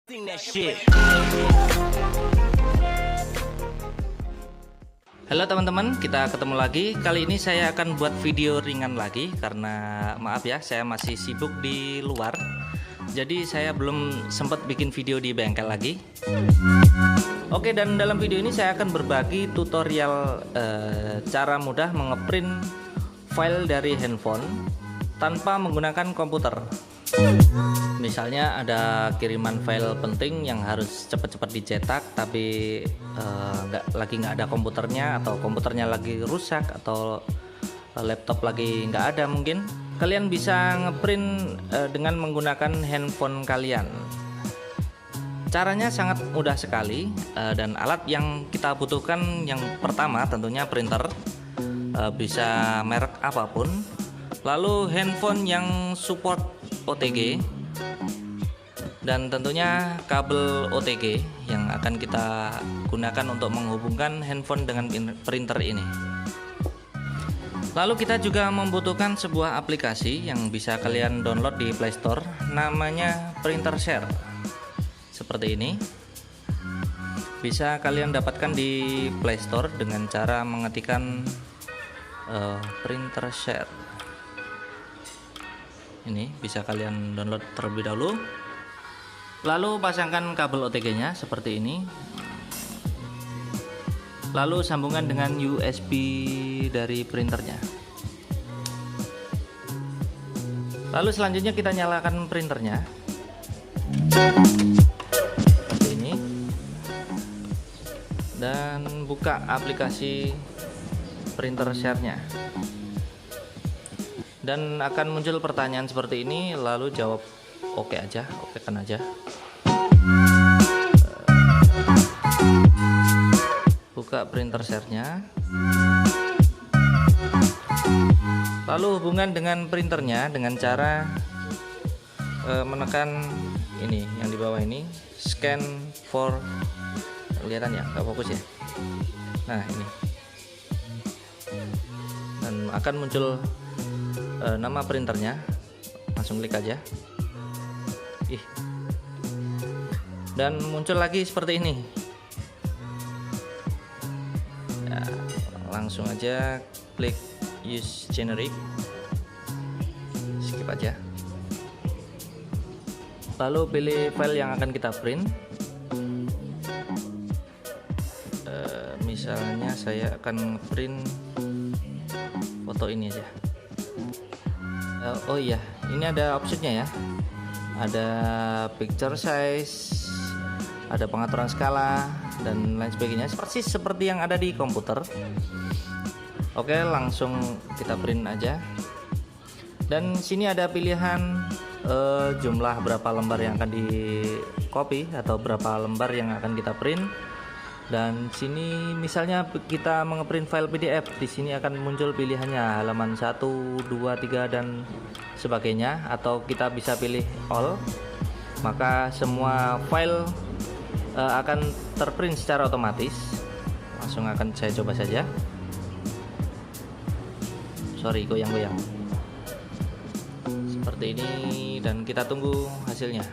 Halo teman-teman, kita ketemu lagi. Kali ini saya akan buat video ringan lagi karena maaf ya, saya masih sibuk di luar. Jadi saya belum sempat bikin video di bengkel lagi. Oke, dan dalam video ini saya akan berbagi tutorial cara mudah mengeprint file dari handphone tanpa menggunakan komputer. Misalnya ada kiriman file penting yang harus cepat-cepat dicetak, tapi nggak ada komputernya, atau komputernya lagi rusak, atau laptop lagi nggak ada, mungkin kalian bisa ngeprint dengan menggunakan handphone kalian. Caranya sangat mudah sekali, dan alat yang kita butuhkan yang pertama tentunya printer, bisa merek apapun, lalu handphone yang support OTG, dan tentunya kabel OTG yang akan kita gunakan untuk menghubungkan handphone dengan printer ini. Lalu kita juga membutuhkan sebuah aplikasi yang bisa kalian download di Play Store, namanya Printer Share. Seperti ini. Bisa kalian dapatkan di Play Store dengan cara mengetikkan Printer Share. Ini bisa kalian download terlebih dahulu. Lalu pasangkan kabel OTG-nya seperti ini. Lalu sambungkan dengan USB dari printernya. Lalu selanjutnya kita nyalakan printernya. Seperti ini. Dan buka aplikasi Printer Share-nya. Dan akan muncul pertanyaan seperti ini, lalu jawab oke aja, oke kan aja. Buka Printer Share-nya. Lalu hubungan dengan printernya dengan cara menekan ini yang di bawah ini, scan for, kelihatan ya, nggak fokus ya. Nah ini, dan akan muncul nama printernya, langsung klik aja. Dan muncul lagi seperti ini. Ya, langsung aja klik use generic, skip aja. Lalu pilih file yang akan kita print. Misalnya saya akan print foto ini aja. Oh iya, ini ada optionnya ya. Ada picture size, ada pengaturan skala, dan lain sebagainya, persis seperti yang ada di komputer. Oke, langsung kita print aja. Dan sini ada pilihan jumlah berapa lembar yang akan di copy atau berapa lembar yang akan kita print. Dan sini misalnya kita mengeprint file PDF, di sini akan muncul pilihannya halaman 1, 2, 3 dan sebagainya, atau kita bisa pilih all. Maka semua file akan terprint secara otomatis. Langsung akan saya coba saja. Sorry, goyang-goyang. Seperti ini, dan kita tunggu hasilnya.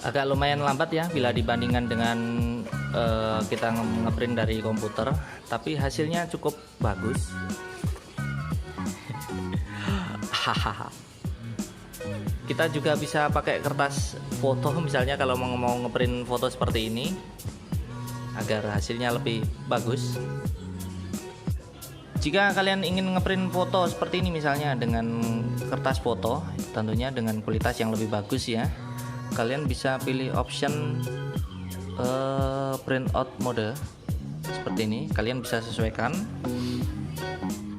Agak lumayan lambat ya bila dibandingkan dengan kita ngeprint dari komputer, tapi hasilnya cukup bagus. Kita juga bisa pakai kertas foto, misalnya kalau mau ngeprint foto seperti ini agar hasilnya lebih bagus. Jika kalian ingin ngeprint foto seperti ini misalnya dengan kertas foto, tentunya dengan kualitas yang lebih bagus ya, kalian bisa pilih option print out mode seperti ini. Kalian bisa sesuaikan.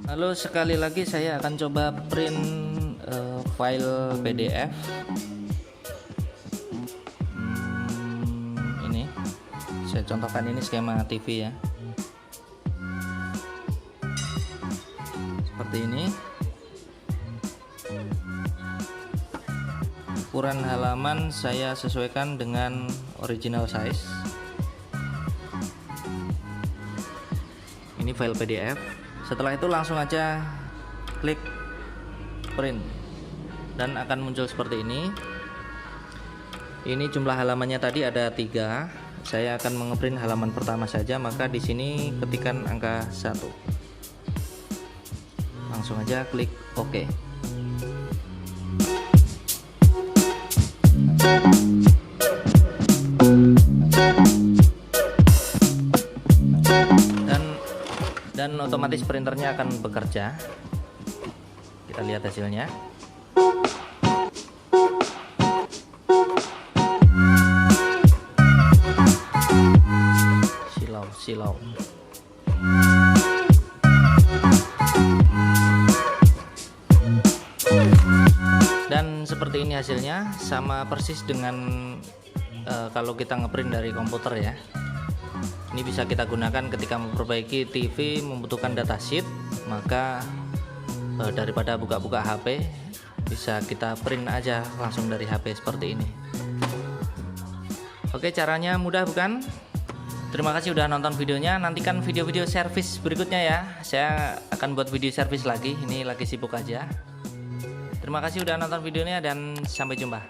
Lalu sekali lagi saya akan coba print file PDF. Ini saya contohkan, ini skema TV ya, seperti ini. ukuran halaman saya sesuaikan dengan original size. Ini file PDF. Setelah itu langsung aja klik print dan akan muncul seperti ini. Ini jumlah halamannya tadi ada 3. Saya akan mengeprint halaman pertama saja, maka di sini ketikkan angka 1. Langsung aja klik OK. Dan otomatis printernya akan bekerja. Kita lihat hasilnya. Silau. Dan seperti ini hasilnya, sama persis dengan kalau kita ngeprint dari komputer ya. Ini bisa kita gunakan ketika memperbaiki TV, membutuhkan datasheet, maka daripada buka-buka HP, bisa kita print aja langsung dari HP seperti ini. Oke, caranya mudah bukan? Terima kasih udah nonton videonya. Nantikan video-video servis berikutnya ya. Saya akan buat video servis lagi. Ini lagi sibuk aja. Terima kasih udah nonton videonya dan sampai jumpa.